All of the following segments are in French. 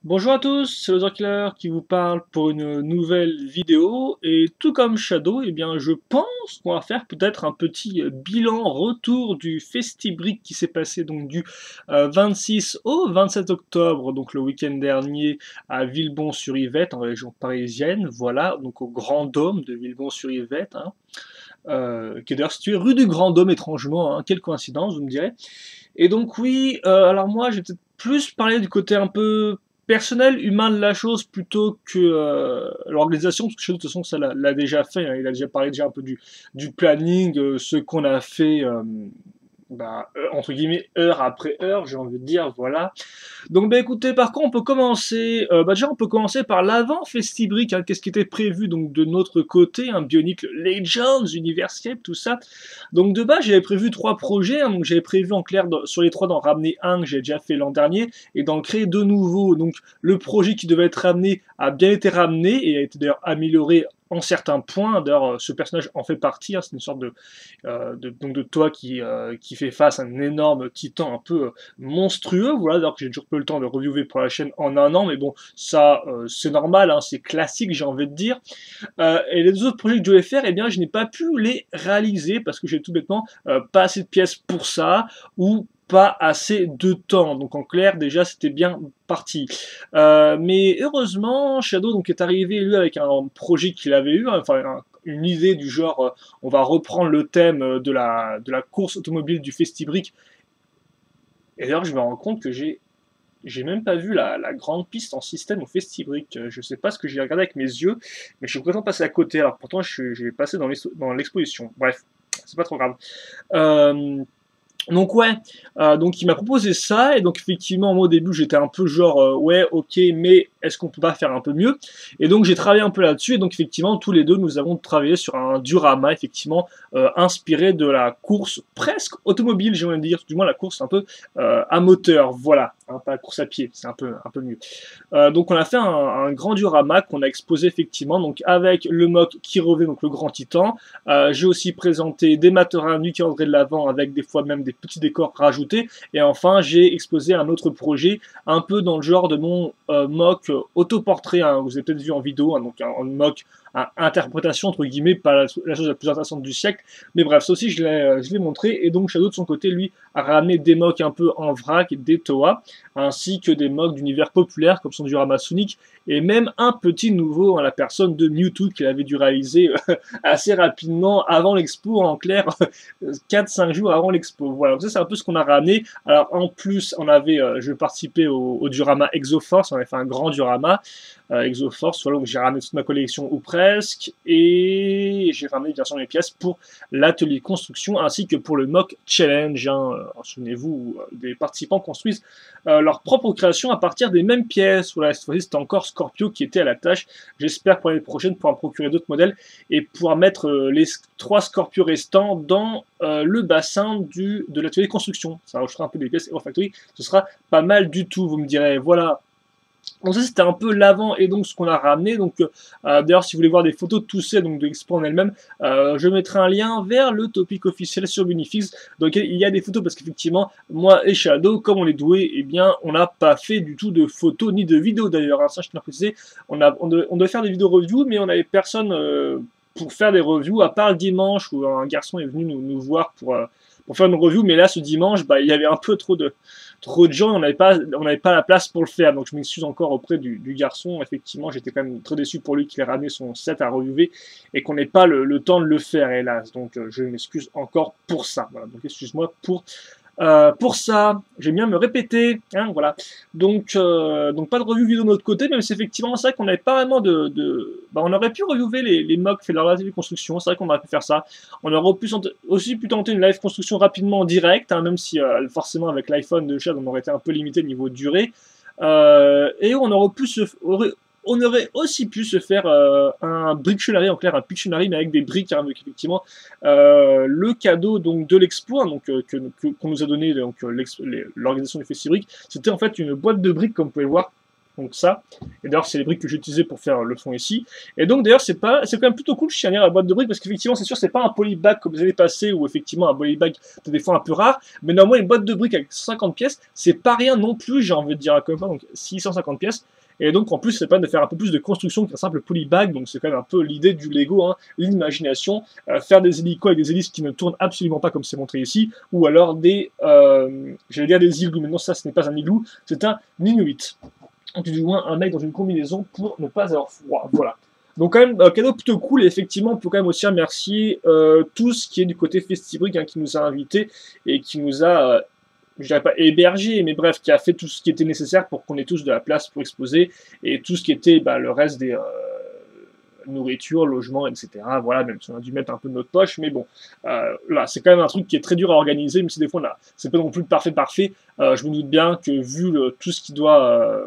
Bonjour à tous, c'est Loser Killer qui vous parle pour une nouvelle vidéo et tout comme Shadow, eh bien je pense qu'on va faire peut-être un petit bilan retour du Festibrick qui s'est passé donc du 26 au 27 octobre, donc le week-end dernier à Villebon-sur-Yvette en région parisienne, voilà, donc au Grand Dôme de Villebon-sur-Yvette, hein, qui est d'ailleurs situé rue du Grand Dôme étrangement, hein, quelle coïncidence vous me direz. Et donc oui, alors moi j'ai peut-être plus parlé du côté un peu personnel, humain de la chose plutôt que l'organisation, parce que chez nous, de toute façon ça l'a déjà fait, hein, il a déjà parlé déjà un peu du planning, ce qu'on a fait, entre guillemets, heure après heure, j'ai envie de dire, voilà. Donc bah écoutez, par contre on peut commencer, déjà on peut commencer par l'avant Festibrick, hein, qu'est-ce qui était prévu donc de notre côté, un Bionic Legends, Universcape, tout ça. Donc de base j'avais prévu trois projets, hein, donc j'avais prévu en clair sur les trois d'en ramener un que j'ai déjà fait l'an dernier et d'en créer deux nouveaux. Donc le projet qui devait être ramené a bien été ramené et a été d'ailleurs amélioré en certains points. D'ailleurs, ce personnage en fait partie. Hein, c'est une sorte donc de toi qui fait face à un énorme titan un peu monstrueux. Voilà, d'ailleurs que j'ai toujours pas eu le temps de reviewer pour la chaîne en un an, mais bon, ça c'est normal, hein, c'est classique, j'ai envie de dire. Et les deux autres projets que je devais faire, eh bien, je n'ai pas pu les réaliser parce que j'ai tout bêtement pas assez de pièces pour ça ou pas assez de temps. Donc en clair, déjà, c'était bien parti. Mais heureusement, Shadow donc est arrivé lui avec un projet qu'il avait eu, hein, enfin une idée du genre, on va reprendre le thème de la course automobile du Festibrick. Et d'ailleurs, je me rends compte que j'ai même pas vu la grande piste en système au Festibrick. Je sais pas ce que j'ai regardé avec mes yeux, mais je suis complètement passé à côté. Alors pourtant, j'ai passé dans l'exposition. Bref, c'est pas trop grave. Euh, donc ouais, donc il m'a proposé ça et donc effectivement moi au début j'étais un peu genre ouais ok mais est-ce qu'on peut pas faire un peu mieux? Et donc j'ai travaillé un peu là-dessus et donc effectivement tous les deux nous avons travaillé sur un diorama effectivement inspiré de la course presque automobile j'ai envie de dire, du moins la course un peu à moteur, voilà, hein, pas la course à pied, c'est un peu mieux. Donc on a fait un grand diorama qu'on a exposé effectivement donc avec le mock qui revêt donc le grand titan. J'ai aussi présenté des materas nus qui rentraient de l'avant avec des fois même des petits décors rajoutés. Et enfin j'ai exposé un autre projet un peu dans le genre de mon mock autoportrait. Hein, vous avez peut-être vu en vidéo, hein, donc un mock interprétation entre guillemets, pas la chose la plus intéressante du siècle, mais bref, ça aussi je l'ai montré, et donc Shadow de son côté, lui, a ramené des mocks un peu en vrac, des Toa, ainsi que des mocks d'univers populaires comme son diorama Sonic, et même un petit nouveau en la personne de Mewtwo qu'il avait dû réaliser assez rapidement avant l'expo, en clair, 4-5 jours avant l'expo. Voilà, donc ça c'est un peu ce qu'on a ramené. Alors en plus, je participais au diorama Exoforce, on avait fait un grand diorama, Exoforce, voilà, donc j'ai ramené toute ma collection ou presque, et j'ai ramené bien sûr mes pièces pour l'atelier construction ainsi que pour le mock challenge. Hein. Souvenez-vous, des participants construisent leur propre création à partir des mêmes pièces. Voilà, cette fois-ci c'était encore Scorpio qui était à la tâche. J'espère pour l'année prochaine pouvoir procurer d'autres modèles et pouvoir mettre les trois Scorpios restants dans le bassin de l'atelier construction. Ça rajoutera un peu des pièces et Factory, ce sera pas mal du tout, vous me direz. Voilà, donc ça c'était un peu l'avant et donc ce qu'on a ramené. Donc d'ailleurs si vous voulez voir des photos de tout ça, donc de l'expo en elle-même, je mettrai un lien vers le topic officiel sur Unifix. Donc il y a des photos parce qu'effectivement moi et Shadow, comme on est doué, eh bien on n'a pas fait du tout de photos ni de vidéos d'ailleurs. Hein, ça je tiens à préciser. On devait faire des vidéos reviews mais on n'avait personne pour faire des reviews à part le dimanche où un garçon est venu nous voir pour faire une review, mais là ce dimanche bah, il y avait un peu trop de gens et on n'avait pas la place pour le faire. Donc je m'excuse encore auprès du garçon. Effectivement, j'étais quand même très déçu pour lui qu'il ait ramené son set à reviewer et qu'on n'ait pas le temps de le faire, hélas. Donc je m'excuse encore pour ça. Voilà. Donc excuse-moi pour ça. J'aime bien me répéter. Hein, voilà. Donc pas de review vidéo de notre côté, même si effectivement c'est vrai qu'on n'avait pas vraiment on aurait pu reviewer les mocks fait leur de construction. C'est vrai qu'on aurait pu faire ça. On aurait aussi pu tenter une live construction rapidement en direct, hein, même si forcément avec l'iPhone de Chad on aurait été un peu limité au niveau de durée. Et on aurait aussi pu se faire un Brictionary, en clair un Pictionary, mais avec des briques, hein, donc effectivement le cadeau donc de l'expo, hein, donc qu'on nous a donné donc l'organisation du Festibrick, c'était en fait une boîte de briques comme vous pouvez le voir Donc ça, et d'ailleurs c'est les briques que j'ai utilisées pour faire le fond ici. Et donc d'ailleurs c'est quand même plutôt cool chez la boîte de briques parce qu'effectivement c'est sûr c'est pas un polybag comme vous allez passer ou effectivement un polybag c'est des fois un peu rare, mais normalement une boîte de briques avec 150 pièces c'est pas rien non plus j'ai envie de dire comme ça, donc 650 pièces. Et donc en plus c'est pas de faire un peu plus de construction qu'un simple polybag, donc c'est quand même un peu l'idée du Lego, hein, l'imagination, faire des hélicos avec des hélices qui ne tournent absolument pas comme c'est montré ici, ou alors des, j'allais dire des igloos, mais non ça ce n'est pas un igloo, c'est un inuit. Du moins un mec dans une combinaison pour ne pas avoir froid. Voilà. Donc quand même, cadeau plutôt cool, et effectivement, on peut quand même aussi remercier tout ce qui est du côté Festibrick, hein, qui nous a invités et qui nous a, je dirais pas hébergé, mais bref, qui a fait tout ce qui était nécessaire pour qu'on ait tous de la place pour exposer, et tout ce qui était le reste des nourriture, logement, etc. Voilà, même si on a dû mettre un peu de notre poche, mais bon, là, c'est quand même un truc qui est très dur à organiser, même si des fois, c'est pas non plus parfait. Je me doute bien que vu tout ce qui doit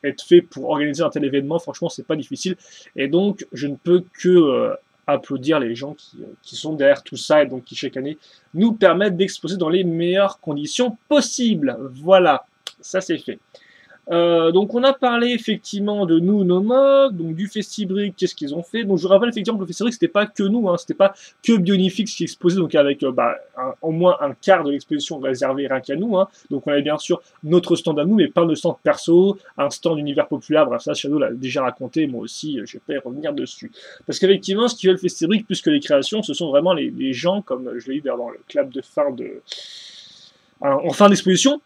être fait pour organiser un tel événement, franchement, c'est pas difficile. Et donc, je ne peux que applaudir les gens qui sont derrière tout ça et donc qui, chaque année, nous permettent d'exposer dans les meilleures conditions possibles. Voilà, ça c'est fait. Donc on a parlé effectivement de nous, nos modes, donc du Festibrick, qu'est-ce qu'ils ont fait. Donc je rappelle effectivement que le Festibrick c'était pas que nous, hein, c'était pas que Bionifix qui exposait, donc avec au moins un quart de l'exposition réservé rien qu'à nous, hein. Donc on avait bien sûr notre stand à nous, mais pas de stand perso, un stand univers populaire, bref ça Shadow l'a déjà raconté, moi aussi je vais pas y revenir dessus. Parce qu'effectivement ce qui fait le Festibrick plus que les créations, ce sont vraiment les gens, comme je l'ai dit dans le clap de fin en fin d'exposition,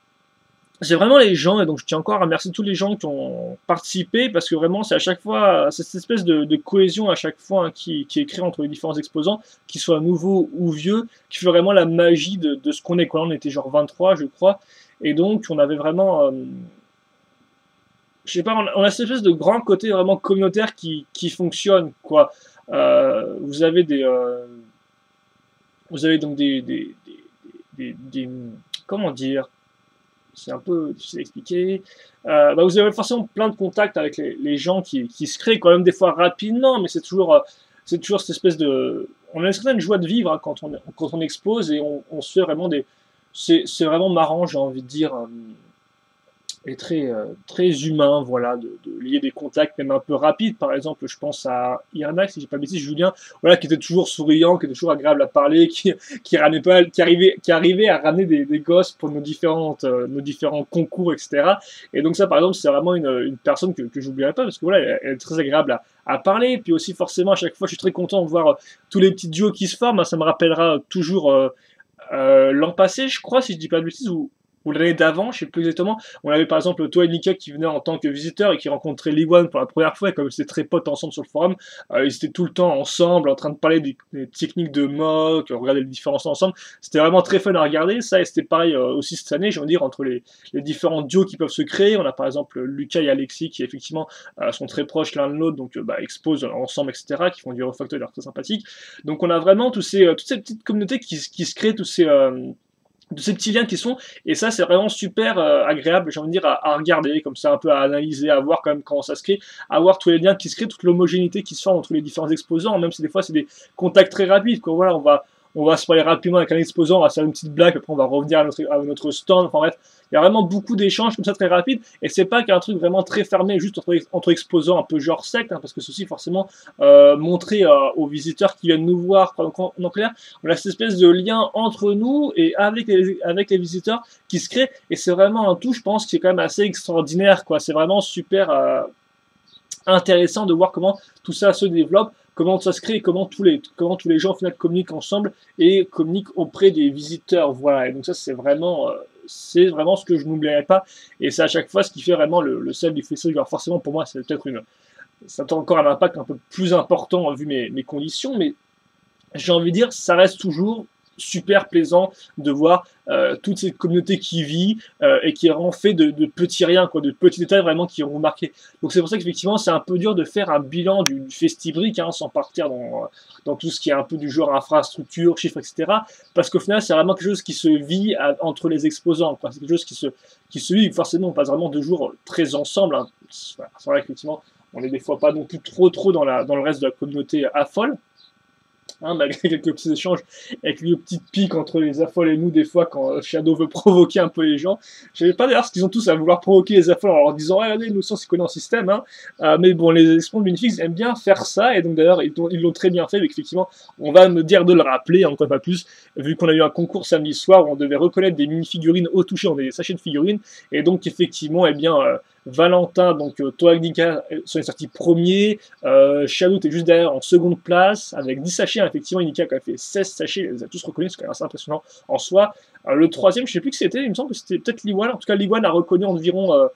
c'est vraiment les gens, et donc je tiens encore à remercier tous les gens qui ont participé, parce que vraiment c'est à chaque fois, c'est cette espèce de cohésion à chaque fois, hein, qui est créée entre les différents exposants, qu'ils soient nouveaux ou vieux, qui fait vraiment la magie de ce qu'on est, quoi. On était genre 23 je crois, et donc on avait vraiment, je sais pas, on a cette espèce de grand côté vraiment communautaire qui fonctionne, quoi. Vous avez vous avez donc comment dire, c'est un peu difficile à expliquer. Vous avez forcément plein de contacts avec les gens qui se créent quand même des fois rapidement, mais c'est toujours cette espèce de... On a une certaine joie de vivre, hein, quand on expose et on se fait vraiment des... C'est vraiment marrant, j'ai envie de dire, et très humain, voilà, de lier des contacts même un peu rapides. Par exemple, je pense à Irnax, si j'ai pas de bêtises, Julien, voilà, qui était toujours souriant, qui était toujours agréable à parler, qui arrivait à ramener des gosses pour nos différents concours, etc. Et donc ça, par exemple, c'est vraiment une personne que j'oublierai pas, parce que voilà, elle est très agréable à parler. Puis aussi, forcément, à chaque fois, je suis très content de voir tous les petits duos qui se forment, hein. Ça me rappellera toujours l'an passé, je crois, si je dis pas de bêtises, ou l'année d'avant, je sais plus exactement. On avait par exemple toi et Nika qui venaient en tant que visiteurs et qui rencontraient Liwan pour la première fois, et comme ils étaient très potes ensemble sur le forum, ils étaient tout le temps ensemble en train de parler des techniques de mock, regarder les différences ensemble. C'était vraiment très fun à regarder, ça, et c'était pareil aussi cette année, j'ai envie de dire, entre les différents duos qui peuvent se créer. On a par exemple Lucas et Alexis qui effectivement sont très proches l'un de l'autre, donc exposent ensemble, etc., qui font du refactor d'ailleurs très sympathique. Donc on a vraiment toutes ces petites communautés qui se créent, de ces petits liens qui sont, et ça c'est vraiment super agréable, j'ai envie de dire, à regarder, comme ça un peu à analyser, à voir quand même comment ça se crée, à voir tous les liens qui se créent, toute l'homogénéité qui se forme entre les différents exposants, même si des fois c'est des contacts très rapides, quoi. Voilà, on va se parler rapidement avec un exposant, on va faire une petite blague, après on va revenir à notre stand, enfin bref, il y a vraiment beaucoup d'échanges comme ça très rapides, et c'est pas qu'un truc vraiment très fermé, juste entre exposants, un peu genre secte, hein, parce que ceci forcément montrer aux visiteurs qui viennent nous voir, en clair, on a cette espèce de lien entre nous et avec les visiteurs qui se crée, et c'est vraiment un tout, je pense, qui est quand même assez extraordinaire, quoi. C'est vraiment super intéressant de voir comment tout ça se développe, comment ça se crée, et comment tous les gens au final communiquent ensemble et communiquent auprès des visiteurs. Voilà, et donc ça c'est vraiment ce que je n'oublierai pas, et c'est à chaque fois ce qui fait vraiment le sel du festival. Alors forcément pour moi c'est peut-être ça a encore un impact un peu plus important vu mes conditions, mais j'ai envie de dire, ça reste toujours super plaisant de voir toute cette communauté qui vit et qui est vraiment fait de petits riens, quoi, de petits détails vraiment qui ont marqué. Donc c'est pour ça qu'effectivement c'est un peu dur de faire un bilan du Festibrick, hein, sans partir dans tout ce qui est un peu du genre infrastructure, chiffres, etc. Parce qu'au final c'est vraiment quelque chose qui se vit entre les exposants, quoi. C'est quelque chose qui se vit, forcément on passe vraiment 2 jours très ensemble, hein. C'est vrai qu'effectivement on est des fois pas non plus trop dans le reste de la communauté à folle. hein, malgré quelques petits échanges avec quelques petites piques entre les affoles et nous, des fois, quand Shadow veut provoquer un peu les gens. Je sais pas d'ailleurs ce qu'ils ont tous à vouloir provoquer les affoles en leur disant regardez, nous sommes connaît en système, hein. Mais bon, les experts de Unifix aiment bien faire ça, et donc d'ailleurs, ils l'ont très bien fait, mais effectivement, on va me dire de le rappeler, encore pas plus, vu qu'on a eu un concours samedi soir où on devait reconnaître des mini-figurines au toucher dans des sachets de figurines, et donc effectivement, eh bien, Valentin, donc Toagnika sont sortis premiers, Shadow était juste derrière en seconde place, avec 10 sachets, effectivement, Inika a fait 16 sachets, il les a tous reconnus, c'est quand même assez impressionnant en soi. Le troisième, je sais plus que c'était, il me semble que c'était peut-être Liwan, en tout cas Liwan a reconnu environ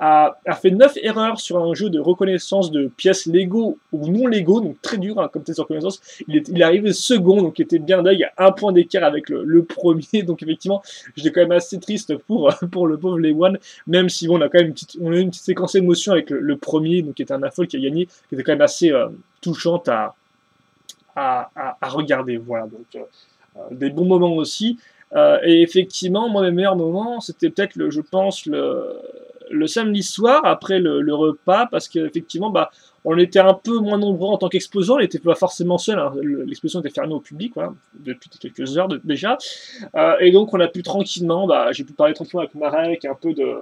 a fait 9 erreurs sur un jeu de reconnaissance de pièces Lego ou non Lego, donc très dur hein, comme test de reconnaissance. Il est arrivé second, donc il était bien là, il y a un point d'écart avec le premier, donc effectivement, j'étais quand même assez triste pour le pauvre Lewan, même si bon, on a quand même on a une petite séquence d'émotion avec le premier, donc qui était un affol qui a gagné, qui était quand même assez touchante à regarder, voilà, donc des bons moments aussi. Et effectivement, moi, mes meilleurs moments, c'était peut-être, je pense, le samedi soir, après le repas, parce qu'effectivement, bah, on était un peu moins nombreux en tant qu'exposants, on n'était pas forcément seul, hein, l'exposition était fermée au public, voilà, depuis quelques heures déjà, et donc on a pu tranquillement, bah, j'ai pu parler tranquillement avec Marek, un peu de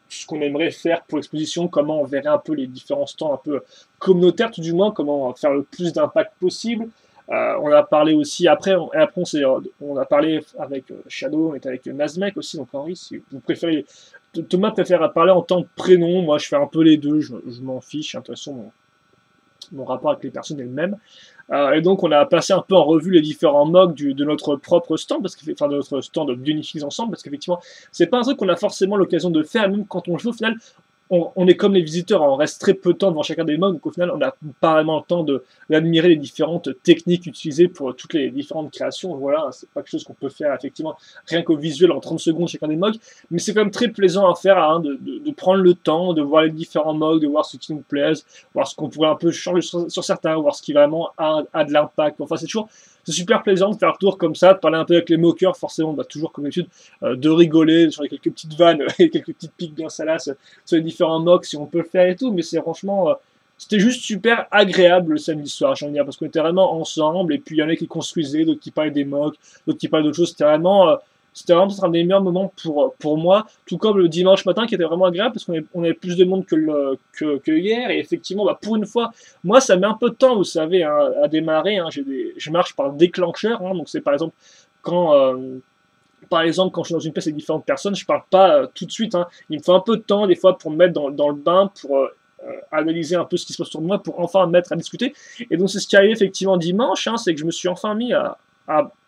ce qu'on aimerait faire pour l'exposition, comment on verrait un peu les différents stands un peu communautaires, tout du moins, comment faire le plus d'impact possible. On a parlé aussi, après on a parlé avec Shadow, on était avec Nazmek aussi, donc Henri, si vous préférez, Thomas préfère parler en tant que prénom, moi je fais un peu les deux, je m'en fiche, hein, de toute façon mon rapport avec les personnes est le même. Et donc on a passé un peu en revue les différents mocs de notre propre stand, enfin de notre stand de Unifix ensemble, parce qu'effectivement c'est pas un truc qu'on a forcément l'occasion de faire, même quand on le fait au final. On est comme les visiteurs, on reste très peu de temps devant chacun des mocs, donc au final on n'a pas vraiment le temps d'admirer les différentes techniques utilisées pour toutes les différentes créations. Voilà, c'est pas quelque chose qu'on peut faire effectivement rien qu'au visuel en 30 secondes chacun des mocs, mais c'est quand même très plaisant à faire, hein, de prendre le temps, de voir les différents mocs, de voir ce qui nous plaise, voir ce qu'on pourrait un peu changer sur certains, voir ce qui vraiment a de l'impact. Enfin, c'est super plaisant de faire le tour comme ça, de parler un peu avec les moqueurs, forcément, bah, toujours comme d'habitude, de rigoler sur les quelques petites vannes et quelques petites piques bien salaces sur les différents mocks si on peut le faire et tout, mais c'est franchement, c'était juste super agréable le samedi soir, j'ai envie de dire, parce qu'on était vraiment ensemble, et puis il y en a qui construisaient, d'autres qui parlaient des mocks, d'autres qui parlaient d'autres choses, c'était vraiment peut-être un des meilleurs moments pour moi, tout comme le dimanche matin qui était vraiment agréable parce qu'on avait plus de monde que hier, et effectivement, bah, pour une fois, moi ça met un peu de temps, vous savez, hein, à démarrer, hein, je marche par déclencheur, hein, donc c'est par exemple quand. Quand je suis dans une pièce avec différentes personnes, je parle pas tout de suite. Hein. Il me faut un peu de temps, des fois, pour me mettre dans le bain, pour analyser un peu ce qui se passe sur moi, pour enfin me mettre à discuter. Et donc, c'est ce qui est arrivé effectivement dimanche, hein, c'est que je me suis enfin mis à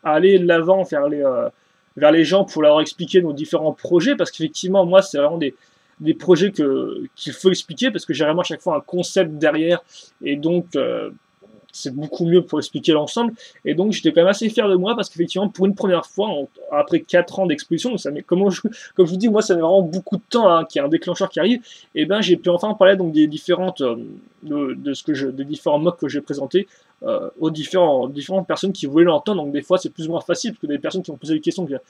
aller de l'avant vers les gens pour leur expliquer nos différents projets, parce qu'effectivement, moi, c'est vraiment des projets qu'il faut expliquer, parce que j'ai vraiment à chaque fois un concept derrière, et donc c'est beaucoup mieux pour expliquer l'ensemble. Et donc j'étais quand même assez fier de moi parce qu'effectivement, pour une première fois, après 4 ans d'exposition, comme je vous dis, moi ça met vraiment beaucoup de temps, hein, qu'il y a un déclencheur qui arrive, et ben j'ai pu enfin parler donc des différentes des différents mocs que j'ai présentés aux différentes personnes qui voulaient l'entendre. Donc des fois c'est plus ou moins facile parce que des personnes qui ont posé des questions, il y a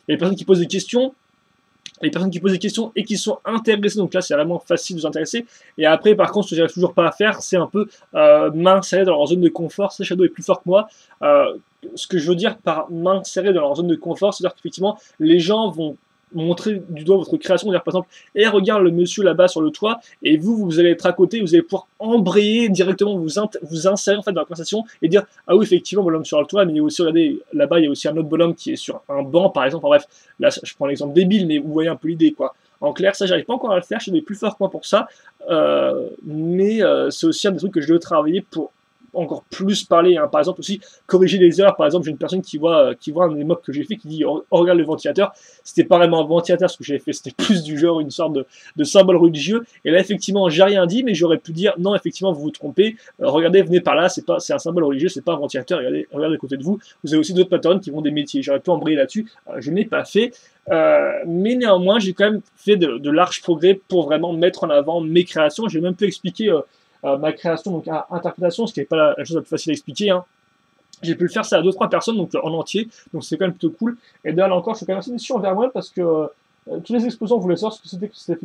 des personnes qui posent des questions, les personnes qui posent des questions et qui sont intéressées, donc là c'est vraiment facile de vous intéresser. Et après, par contre, ce que j'arrive toujours pas à faire, c'est un peu m'insérer dans leur zone de confort. Ça, Shadow est plus fort que moi. Ce que je veux dire par m'insérer dans leur zone de confort, c'est-à-dire qu'effectivement, les gens vont montrer du doigt votre création, dire par exemple, et regarde le monsieur là-bas sur le toit, et vous allez être à côté, vous allez pouvoir embrayer directement, vous insérer en fait dans la conversation et dire ah oui effectivement bonhomme sur le toit, mais il y a aussi, regardez là-bas il y a aussi un autre bonhomme qui est sur un banc par exemple. Enfin, bref, là je prends l'exemple débile, mais vous voyez un peu l'idée quoi. En clair, ça j'arrive pas encore à le faire, je suis plus fort que moi pour ça, mais c'est aussi un des trucs que je dois travailler pour encore plus parler, hein. Par exemple aussi corriger les erreurs. Par exemple, j'ai une personne qui voit un des mocks que j'ai fait qui dit oh, regarde le ventilateur, c'était pas vraiment un ventilateur ce que j'avais fait, c'était plus du genre une sorte de symbole religieux, et là effectivement j'ai rien dit, mais j'aurais pu dire non effectivement vous vous trompez, regardez venez par là, c'est un symbole religieux, c'est pas un ventilateur, regardez à côté de vous, vous avez aussi d'autres patterns qui vont des métiers, j'aurais pu embrayer là-dessus, je n'ai pas fait, mais néanmoins j'ai quand même fait de larges progrès pour vraiment mettre en avant mes créations. J'ai même pu expliquer ma création, donc interprétation, ce qui n'est pas la chose la plus facile à expliquer, hein. J'ai pu le faire ça à 2-3 personnes, donc en entier, donc c'est quand même plutôt cool. Et d'ailleurs là encore, je suis quand même assez déçu envers moi parce que tous les exposants voulaient savoir ce que c'était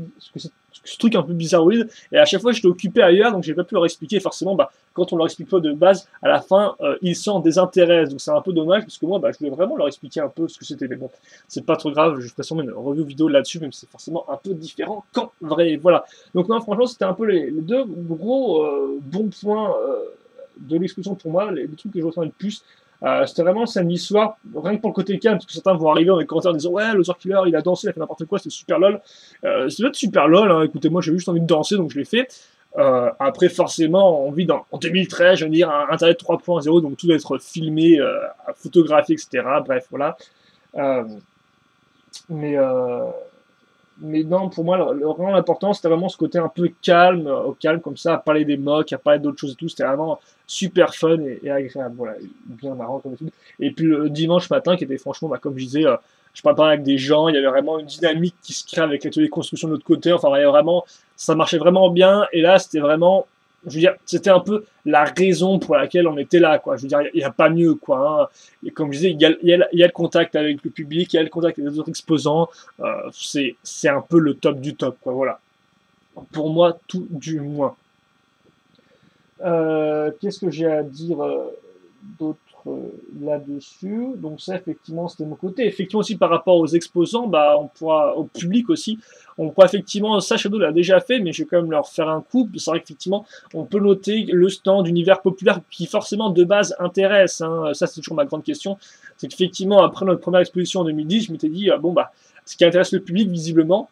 ce truc un peu bizarroïde, et à chaque fois j'étais occupé ailleurs, donc j'ai pas pu leur expliquer. Forcément, bah, quand on leur explique pas de base, à la fin, ils s'en désintéressent, donc c'est un peu dommage, parce que moi, bah, je voulais vraiment leur expliquer un peu ce que c'était, mais bon, c'est pas trop grave, je ferai sûrement une review vidéo là-dessus, même si c'est forcément un peu différent qu'en vrai, voilà. Donc non, franchement, c'était un peu les deux gros bons points de l'exposition pour moi, les trucs que je retiens le plus. C'était vraiment le samedi soir, rien que pour le côté calme, parce que certains vont arriver dans les commentaires en disant ouais, le Killer il a dansé, il a fait n'importe quoi, c'était super lol. C'est peut-être super lol, hein. Écoutez, moi j'ai juste envie de danser donc je l'ai fait. Après, forcément, on vit en 2013, je veux dire, un Internet 3.0, donc tout doit être filmé, photographié, etc. Bref, voilà. Euh, mais, euh, mais non, pour moi, vraiment l'important, c'était vraiment ce côté un peu calme, au calme comme ça, à parler des mocks, à parler d'autres choses et tout. C'était vraiment super fun et agréable. Voilà, bien marrant comme d'habitude. Et puis le dimanche matin, qui était franchement, bah, comme je disais, je parlais avec des gens, il y avait vraiment une dynamique qui se crée avec l'atelier construction de l'autre côté. Enfin, il y avait vraiment, ça marchait vraiment bien. Et là, c'était vraiment, je veux dire, c'était un peu la raison pour laquelle on était là, quoi. Je veux dire, il n'y a pas mieux, quoi. Hein. Et comme je disais, il y a le contact avec le public, il y a le contact avec les autres exposants. C'est un peu le top du top, quoi, voilà. Pour moi, tout du moins. Qu'est-ce que j'ai à dire d'autre là-dessus? Donc ça, effectivement, c'était mon côté. Effectivement aussi par rapport aux exposants, bah, on pourra, au public aussi, on pourra effectivement, ça Shadow l'a déjà fait, mais je vais quand même leur faire un coup. C'est vrai qu'effectivement, on peut noter le stand d'univers populaire qui forcément de base intéresse. Hein. Ça, c'est toujours ma grande question. C'est qu'effectivement, après notre première exposition en 2010, je m'étais dit, bon, bah, ce qui intéresse le public, visiblement,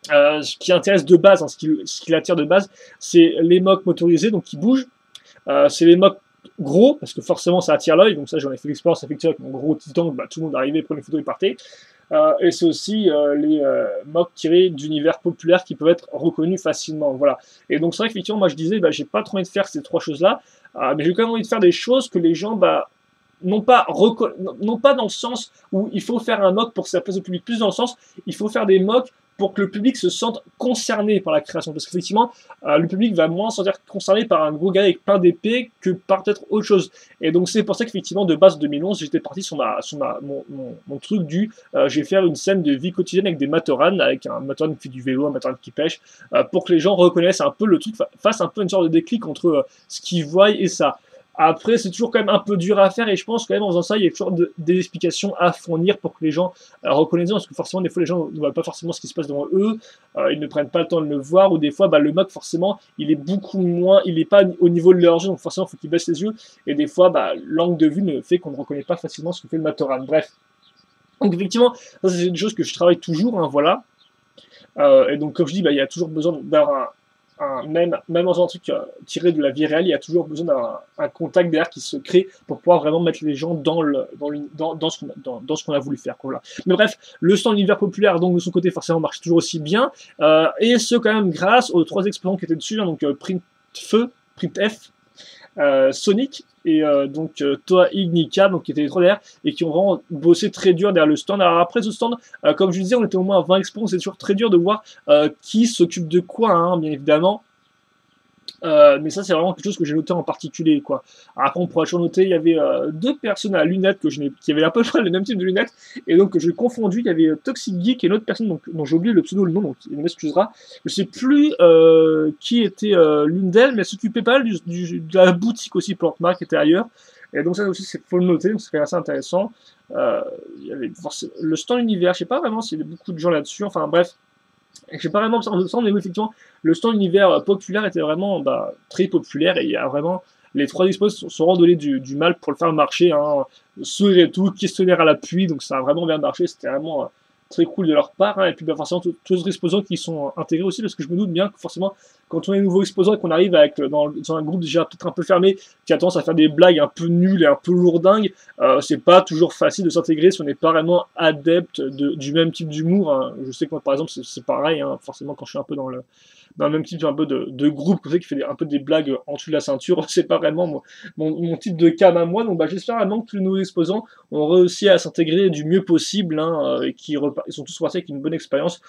ce qui intéresse de base, hein, ce qui l'attire de base, c'est les mocs motorisés, donc qui bougent. C'est les mocs gros, parce que forcément ça attire l'œil, donc ça j'en ai fait l'expérience effectivement avec mon gros titan, bah, tout le monde arrivait, prenait une photo et partait. Et c'est aussi les mocs tirés d'univers populaires qui peuvent être reconnus facilement. Voilà. Et donc c'est vrai qu'effectivement, moi je disais, bah, j'ai pas trop envie de faire ces trois choses-là, mais j'ai quand même envie de faire des choses que les gens, bah, non pas dans le sens où il faut faire un mock pour que ça plaise au public, plus dans le sens il faut faire des mocks pour que le public se sente concerné par la création. Parce qu'effectivement, le public va moins se sentir concerné par un gros gars avec plein d'épées que par peut-être autre chose. Et donc c'est pour ça qu'effectivement, de base 2011, j'étais parti sur mon truc du je vais faire une scène de vie quotidienne avec des matoran, avec un matoran qui fait du vélo, un matoran qui pêche, pour que les gens reconnaissent un peu le truc, fassent un peu une sorte de déclic entre ce qu'ils voient et ça. Après, c'est toujours quand même un peu dur à faire et je pense quand même en faisant ça, il y a toujours des explications à fournir pour que les gens reconnaissent, parce que forcément, des fois, les gens ne voient pas forcément ce qui se passe devant eux, ils ne prennent pas le temps de le voir, ou des fois, bah, le mock, forcément, il est beaucoup moins, il n'est pas au niveau de leurs yeux, donc forcément, il faut qu'ils baissent les yeux, et des fois, bah, l'angle de vue ne fait qu'on ne reconnaît pas facilement ce que fait le Matoran. Bref. Donc, effectivement, ça, c'est une chose que je travaille toujours, hein, voilà. Et donc, comme je dis, bah, il y a toujours besoin d'avoir même dans un truc tiré de la vie réelle, il y a toujours besoin d'un contact derrière qui se crée pour pouvoir vraiment mettre les gens dans ce qu'on a voulu faire. Quoi, voilà. Mais bref, le stand univers populaire, donc de son côté, forcément, marche toujours aussi bien. Et ce, quand même, grâce aux trois exposants qui étaient dessus, hein, donc Print F, Sonic et donc Toa Ignika, donc qui étaient les trois derrière et qui ont vraiment bossé très dur derrière le stand. Alors après ce stand, comme je disais, on était au moins à 20 expos, c'est toujours très dur de voir qui s'occupe de quoi, hein, bien évidemment. Mais ça, c'est vraiment quelque chose que j'ai noté en particulier, quoi. Alors après, on pourra toujours noter, il y avait deux personnes à lunettes qui avaient à peu près le même type de lunettes, et donc j'ai confondu, il y avait Toxic Geek et une autre personne dont j'ai oublié le pseudo, le nom, donc il m'excusera. Je sais plus qui était l'une d'elles, mais elle s'occupait pas de la boutique aussi, Plantmark, qui était ailleurs. Et donc ça aussi, il faut le noter, donc c'est assez intéressant. Il y avait le stand univers, je sais pas vraiment s'il y avait beaucoup de gens là-dessus, enfin bref. Je sais pas vraiment le stand, mais oui, effectivement, le stand univers populaire était vraiment bah, très populaire et il y a vraiment les trois expos sont vraiment donné du mal pour le faire marcher, hein, sourire et tout, questionnaire à l'appui, donc ça a vraiment bien marché, c'était vraiment très cool de leur part, hein, et puis bah, forcément tous les autres exposants qui sont intégrés aussi, parce que je me doute bien que forcément quand on est nouveau exposant et qu'on arrive avec dans un groupe déjà peut-être un peu fermé, qui a tendance à faire des blagues un peu nulles et un peu lourdingues, c'est pas toujours facile de s'intégrer si on n'est pas vraiment adepte du même type d'humour. Hein. Je sais que moi par exemple c'est pareil, hein, forcément quand je suis un peu dans le même type un peu de groupe comme ça, qui fait un peu des blagues en dessous de la ceinture, c'est pas vraiment mon type de cam à moi, donc bah, j'espère vraiment que tous nos exposants ont réussi à s'intégrer du mieux possible, hein, et ils sont tous partis avec une bonne expérience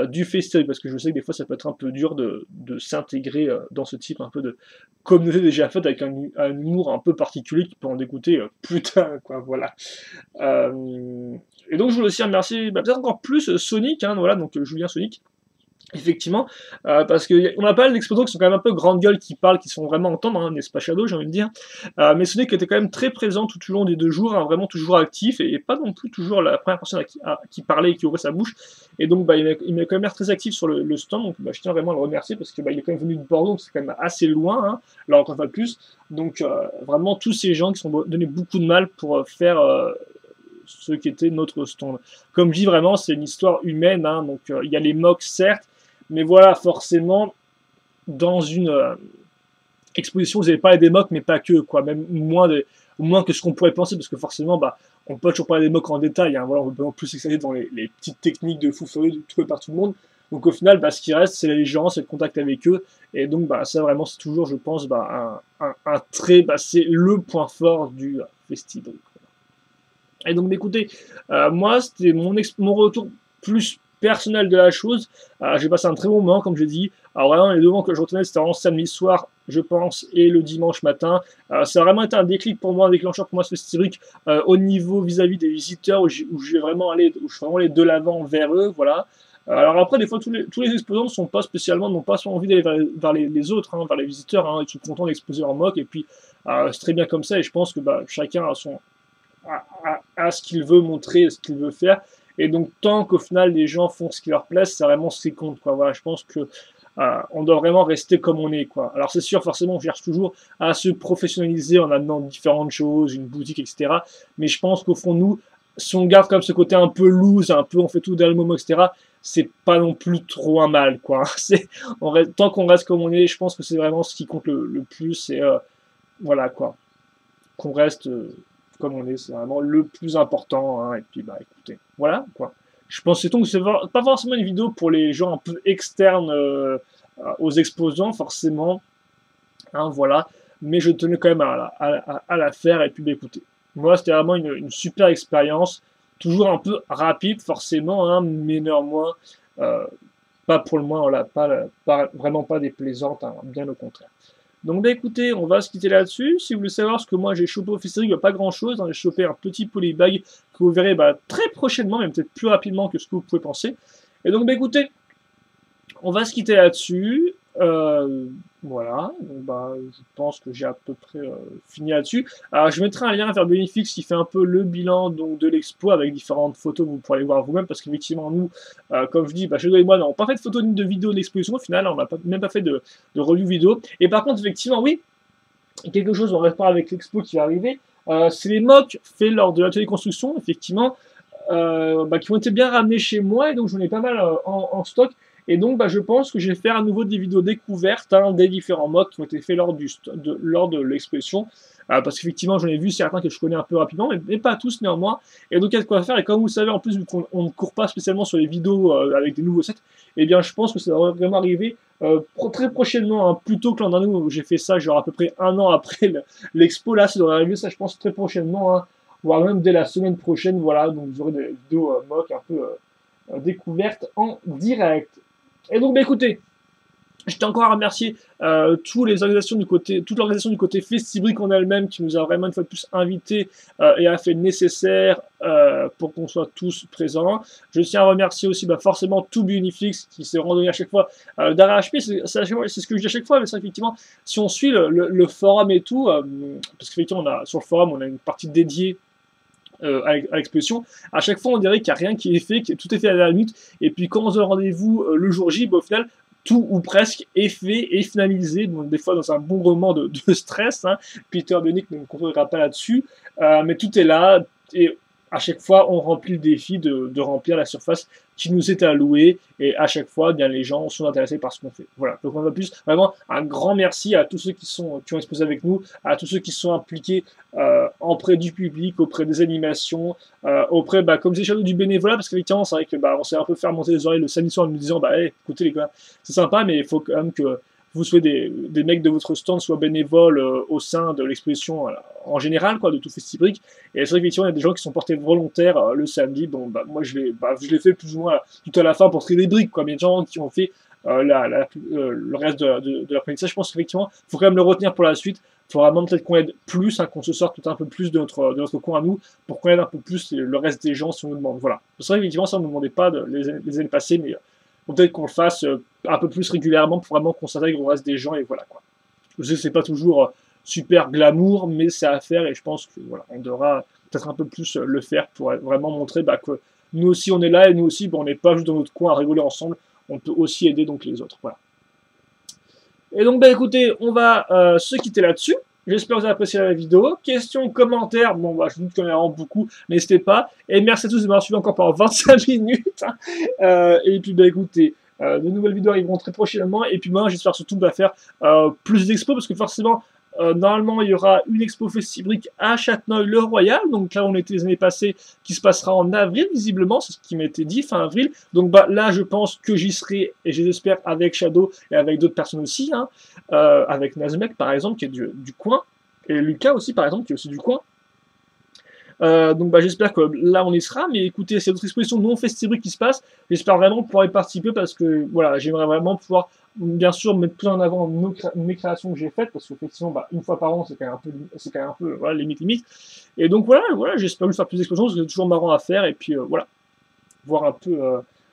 du festival, parce que je sais que des fois ça peut être un peu dur de s'intégrer dans ce type un peu de communauté déjà faite avec un humour un peu particulier qui peut en dégoûter putain quoi, voilà. Et donc je voulais aussi remercier peut-être encore plus Sonic, hein, voilà, donc Julien Sonic. Effectivement, parce qu'on a pas mal d'exposants qui sont quand même un peu grande gueule, qui parlent, qui se font vraiment entendre, hein, n'est-ce pas Shadow, j'ai envie de dire. Mais Sonic était quand même très présent tout au long des 2 jours, hein, vraiment toujours actif, et pas non plus toujours la première personne qui parlait et qui ouvrait sa bouche. Et donc il m'a quand même l'air très actif sur le stand, donc je tiens vraiment à le remercier, parce qu'il est quand même venu de Bordeaux, donc c'est quand même assez loin, hein, là encore une fois de plus. Donc vraiment tous ces gens qui se sont donné beaucoup de mal pour faire ce qui était notre stand. Comme je dis vraiment, c'est une histoire humaine, hein, donc il y a les mocks certes, mais voilà, forcément, dans une exposition, vous n'avez pas des mocks, mais pas que, quoi, même moins que ce qu'on pourrait penser, parce que forcément, bah, on peut toujours parler des mocks en détail, hein, voilà, on peut en plus s'exciter dans les petites techniques de fou furieux trouvé par tout le monde. Donc au final, bah, ce qui reste, c'est les gens, c'est le contact avec eux, et donc bah, ça vraiment, c'est toujours, je pense, bah, un trait, bah, c'est le point fort du festival. Et donc, écoutez, moi, c'était mon retour plus personnel de la chose. J'ai passé un très bon moment, comme je dis. Alors, vraiment, les 2 moments que je retenais, c'était vraiment samedi soir, je pense, et le dimanche matin. Ça a vraiment été un déclic pour moi, un déclencheur pour moi, ce festival, au niveau vis-à-vis des visiteurs, où je vais vraiment aller, où je suis vraiment allé de l'avant vers eux, voilà. Alors après, des fois, tous les exposants n'ont pas envie d'aller vers les autres, hein, vers les visiteurs, hein, ils sont contents d'exposer leur mock, et puis c'est très bien comme ça, et je pense que bah, chacun a à ce qu'il veut montrer, ce qu'il veut faire. Et donc, tant qu'au final, les gens font ce qui leur plaît, c'est vraiment ce qui compte, quoi. Voilà, je pense que on doit vraiment rester comme on est, quoi. Alors, c'est sûr, forcément, on cherche toujours à se professionnaliser en amenant différentes choses, une boutique, etc. Mais je pense qu'au fond, nous, si on garde comme ce côté un peu loose, un peu on fait tout dans le moment, etc., c'est pas non plus trop un mal, quoi. Tant qu'on reste comme on est, je pense que c'est vraiment ce qui compte le plus. Et voilà, quoi. Qu'on reste comme on est, c'est vraiment le plus important, hein. Et puis, bah, écoutez, voilà, quoi. Je pense que c'est pas forcément une vidéo pour les gens un peu externes aux exposants, forcément, hein, voilà. Mais je tenais quand même à la faire, et puis, bah, écoutez. Moi, c'était vraiment une super expérience, toujours un peu rapide, forcément, hein, mais néanmoins, euh, pas pour le moins, voilà, vraiment pas déplaisante, hein, bien au contraire. Donc bah écoutez, on va se quitter là-dessus. Si vous voulez savoir ce que moi j'ai chopé au festival, pas grand chose, hein. J'ai chopé un petit polybag que vous verrez bah, très prochainement, même peut-être plus rapidement que ce que vous pouvez penser. Et donc bah écoutez, on va se quitter là-dessus. Voilà, donc, bah, je pense que j'ai à peu près fini là-dessus. Alors je mettrai un lien vers Benifix qui fait un peu le bilan donc, de l'expo avec différentes photos, vous pourrez aller voir vous-même, parce qu'effectivement nous, comme je dis, bah, Shadow et moi n'avons pas fait de photos ni de vidéos de l'exposition au final, on n'a même pas fait de review vidéo. Et par contre, effectivement, oui, quelque chose en rapport avec l'expo qui va arriver, c'est les mocks faits lors de l'atelier construction, effectivement, bah, qui ont été bien ramenés chez moi, et donc j'en ai pas mal en stock. Et donc, bah, je pense que je vais faire à nouveau des vidéos découvertes, hein, des différents mocks qui ont été faits lors de l'exposition. Parce qu'effectivement, j'en ai vu certains que je connais un peu rapidement, mais pas tous néanmoins. Et donc, il y a de quoi faire. Et comme vous le savez, en plus, vu qu'on ne court pas spécialement sur les vidéos avec des nouveaux sets, eh bien, je pense que ça va vraiment arriver très prochainement, hein, plus tôt que l'an dernier où j'ai fait ça, genre à peu près 1 an après l'expo. Là, ça devrait arriver, ça, je pense, très prochainement, hein, voire même dès la semaine prochaine. Voilà, donc vous aurez des vidéos mock un peu découvertes en direct. Et donc, bah, écoutez, je tiens encore à remercier toutes l'organisation du côté Festibrick en elle-même qui nous a vraiment une fois de plus invités et a fait le nécessaire pour qu'on soit tous présents. Je tiens à remercier aussi bah, forcément tout Uniflix qui s'est rendu à chaque fois d'arrache-pied. C'est ce que je dis à chaque fois, mais c'est effectivement, si on suit le forum et tout, parce qu'effectivement, sur le forum, on a une partie dédiée à l'exposition, à chaque fois on dirait qu'il n'y a rien qui est fait, que tout est fait à la minute, et puis quand on se donne rendez-vous le jour J, bah, au final, tout ou presque est fait et finalisé, donc des fois dans un bon moment de stress, hein. Peter Benick ne me contrôlera pas là-dessus, mais tout est là, et à chaque fois on remplit le défi de remplir la surface qui nous est allouée, et à chaque fois, eh bien, les gens sont intéressés par ce qu'on fait. Voilà, donc on va plus, vraiment un grand merci à tous ceux qui ont exposé avec nous, à tous ceux qui sont impliqués auprès du public, auprès des animations, auprès, bah, comme c'est Shadow, du bénévolat, parce qu'effectivement, c'est vrai que bah, on s'est un peu fait monter les oreilles le samedi soir en nous disant, bah, hey, écoutez les gars, c'est sympa, mais il faut quand même que vous souhaitez des mecs de votre stand soient bénévoles au sein de l'exposition en général, quoi, de tout Festibrick. Et c'est vrai qu'effectivement, il y a des gens qui sont portés volontaires le samedi. Bon, bah, moi, je l'ai fait plus ou moins tout à la fin pour trier des briques, quoi. Mais il y a des gens qui ont fait le reste de l'apprentissage. Je pense qu'effectivement, il faut quand même le retenir pour la suite. Il faudra même peut-être qu'on aide plus, hein, qu'on se sorte peut-être un peu plus de notre coin à nous, pour qu'on aide un peu plus le reste des gens si on nous demande. Voilà. C'est vrai qu'effectivement, ça, on ne nous demandait pas les années passées, mais peut-être qu'on le fasse un peu plus régulièrement pour vraiment qu'on s'intègre au reste des gens, et voilà, quoi. Je sais que c'est pas toujours super glamour, mais c'est à faire, et je pense que voilà, on devra peut-être un peu plus le faire pour vraiment montrer que nous aussi on est là, et nous aussi on n'est pas juste dans notre coin à rigoler ensemble, on peut aussi aider donc les autres. Voilà. Et donc écoutez, on va se quitter là-dessus. J'espère que vous avez apprécié la vidéo. Questions, commentaires, bon je doute qu'il y en a vraiment beaucoup, n'hésitez pas. Et merci à tous de m'avoir suivi encore pendant 25 minutes. Et puis écoutez, de nouvelles vidéos arriveront très prochainement. Et puis moi j'espère surtout faire plus d'expos, parce que forcément, normalement il y aura une expo Festibrick à Châtenoy-le-Royal. Donc là on était les années passées, qui se passera en avril visiblement, c'est ce qui m'était dit, fin avril. Donc là je pense que j'y serai, et j'espère avec Shadow et avec d'autres personnes aussi, hein, avec Nazmek par exemple qui est du coin, et Lucas aussi par exemple qui est aussi du coin. Donc j'espère que là on y sera, mais écoutez, c'est d'autres expositions non Festibrick qui se passent, j'espère vraiment pouvoir y participer, parce que voilà, j'aimerais vraiment pouvoir bien sûr mettre plus en avant mes créations que j'ai faites, parce qu'effectivement une fois par an c'est quand même un peu voilà, limite, et donc voilà j'espère juste faire plus d'expositions, parce que c'est toujours marrant à faire, et puis voilà, voir un peu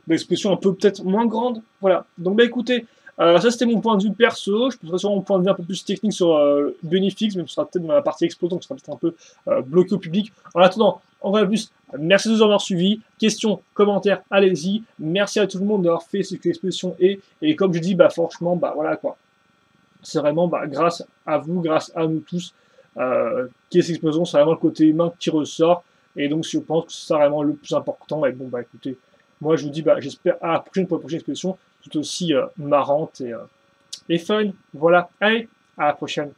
d'expositions un peu peut-être moins grandes, voilà. Donc écoutez, ça c'était mon point de vue perso, je peux sur mon point de vue un peu plus technique sur Benifix, mais ce sera peut-être dans la partie expo, donc ce sera peut-être un peu bloqué au public. En attendant, en vrai plus, merci de nous avoir suivis, questions, commentaires, allez-y, merci à tout le monde d'avoir fait ce que l'exposition est, et comme je dis, franchement, voilà quoi, c'est vraiment grâce à vous, grâce à nous tous, qu'est cette exposition, c'est vraiment le côté humain qui ressort, et donc je pense que c'est vraiment le plus important, et bon écoutez, moi je vous dis j'espère à la prochaine pour la prochaine exposition, tout aussi marrante et fun. Voilà, allez, à la prochaine.